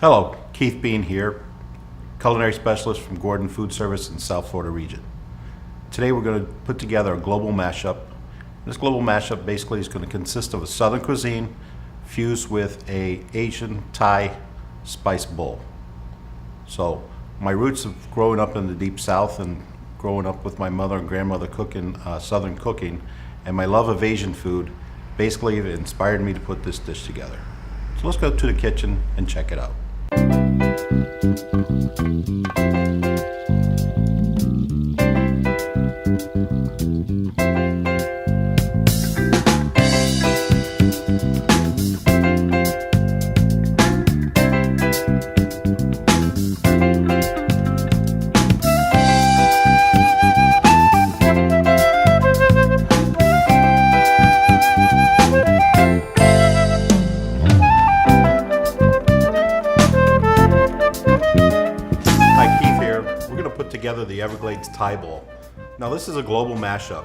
Hello, Keith Beane here, culinary specialist from Gordon Food Service in South Florida region. Today we're going to put together a global mashup. This global mashup basically is going to consist of a southern cuisine fused with a Asian Thai spice bowl. So my roots of growing up in the deep south and growing up with my mother and grandmother cooking southern cooking, and my love of Asian food basically inspired me to put this dish together. So let's go to the kitchen and check it out. Together the Everglades Thai bowl. Now this is a global mashup.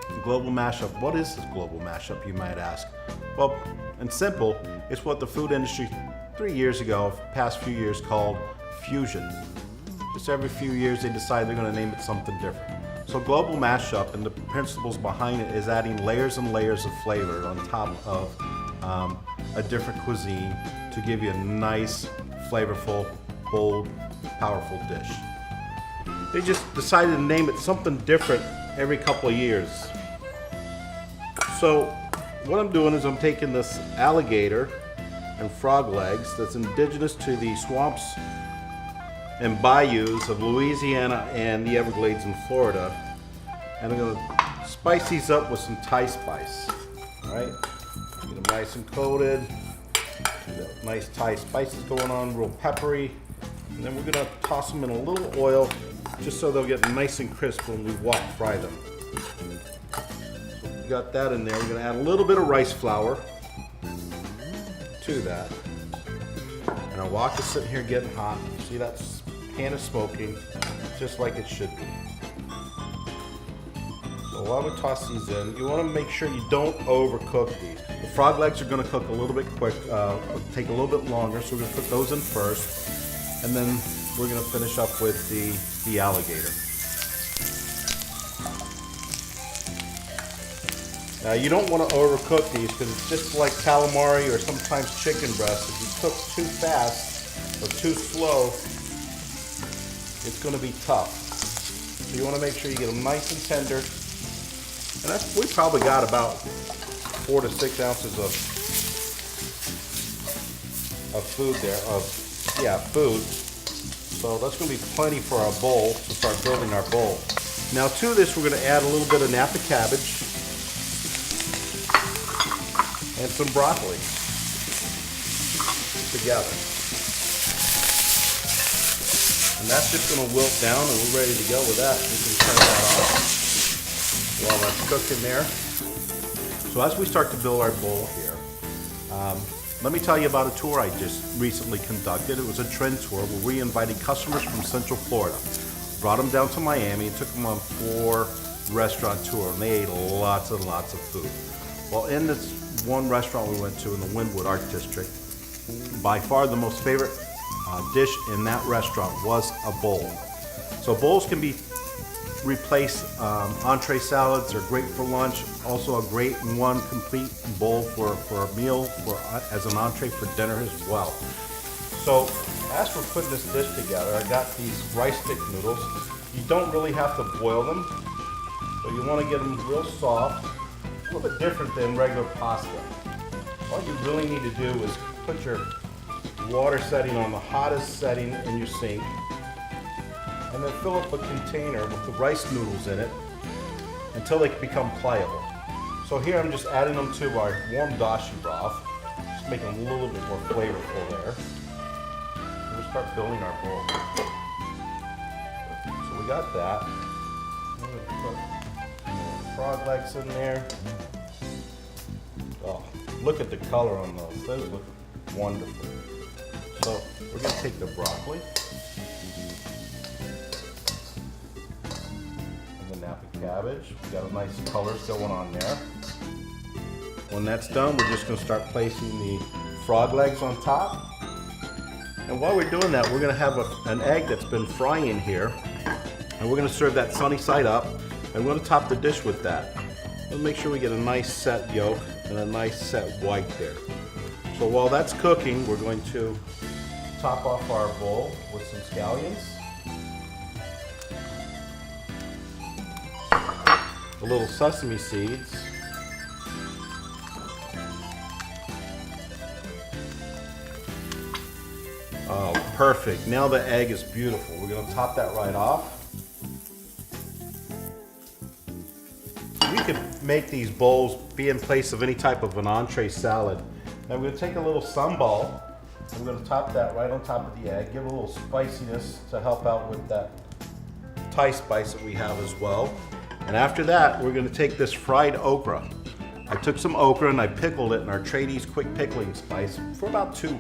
A global mashup. What is this global mashup, you might ask? Well, in simple, it's what the food industry 3 years ago, past few years, called fusion. Just every few years they decide they're going to name it something different. So global mashup, and the principles behind it, is adding layers and layers of flavor on top of a different cuisine to give you a nice, flavorful, bold, powerful dish. They just decided to name it something different every couple of years. So what I'm doing is I'm taking this alligator and frog legs that's indigenous to the swamps and bayous of Louisiana and the Everglades in Florida, and I'm going to spice these up with some Thai spice. All right, get them nice and coated. Nice Thai spices going on, real peppery, and then we're going to toss them in a little oil, just so they'll get nice and crisp when we wok fry them. So we got that in there. We're going to add a little bit of rice flour to that. And our wok is sitting here getting hot. See, that pan is smoking just like it should be. So while we toss these in, you want to make sure you don't overcook these. The frog legs are going to cook a little bit quick, take a little bit longer, so we're going to put those in first, and then we're going to finish up with the alligator. Now you don't want to overcook these because it's just like calamari or sometimes chicken breast. If you cook too fast or too slow, it's going to be tough. So you want to make sure you get them nice and tender. And we probably got about 4 to 6 ounces of food there, food. So that's going to be plenty for our bowl to start building our bowl. Now to this we're going to add a little bit of Napa cabbage and some broccoli together. And that's just going to wilt down, and we're ready to go with that. We can turn that off while that's cooking there. So as we start to build our bowl here, let me tell you about a tour I just recently conducted. It was a trend tour where we invited customers from Central Florida, brought them down to Miami, and took them on 4 restaurant tour, and they ate lots and lots of food. Well, in this one restaurant we went to in the Wynwood Art District, by far the most favorite dish in that restaurant was a bowl. So bowls can be replace entree salads, are great for lunch. Also a great one complete bowl for a meal, as an entree for dinner as well. So as for putting this dish together, I got these rice stick noodles. You don't really have to boil them, but you want to get them real soft, a little bit different than regular pasta. All you really need to do is put your water setting on the hottest setting in your sink, and then fill up a container with the rice noodles in it until they become pliable. So here I'm just adding them to our warm dashi broth, just making them a little bit more flavorful there. And we'll start building our bowl. So we got that. I'm going to put frog legs in there. Oh, look at the color on those. Those look wonderful. So we're going to take the broccoli, Napa cabbage. We got a nice colors going on there. When that's done, we're just going to start placing the frog legs on top. And while we're doing that, we're going to have an egg that's been frying here. And we're going to serve that sunny side up. And we're going to top the dish with that. Let's make sure we get a nice set yolk and a nice set white there. So while that's cooking, we're going to top off our bowl with some scallions. A little sesame seeds. Oh, perfect. Now the egg is beautiful. We're going to top that right off. We could make these bowls be in place of any type of an entree salad. Now we're going to take a little sambal. I'm going to top that right on top of the egg. Give it a little spiciness to help out with that Thai spice that we have as well. And after that, we're going to take this fried okra. I took some okra and I pickled it in our Trady's quick pickling spice for about two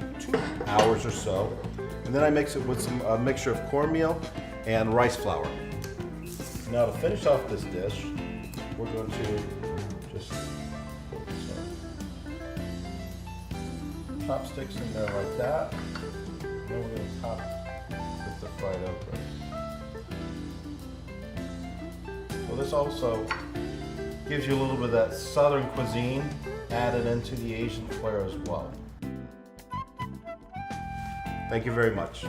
hours or so. And then I mix it with a mixture of cornmeal and rice flour. Now to finish off this dish, we're going to just put some chopsticks in there like that. And then we're going to top with the fried okra. So this also gives you a little bit of that southern cuisine added into the Asian flair as well. Thank you very much.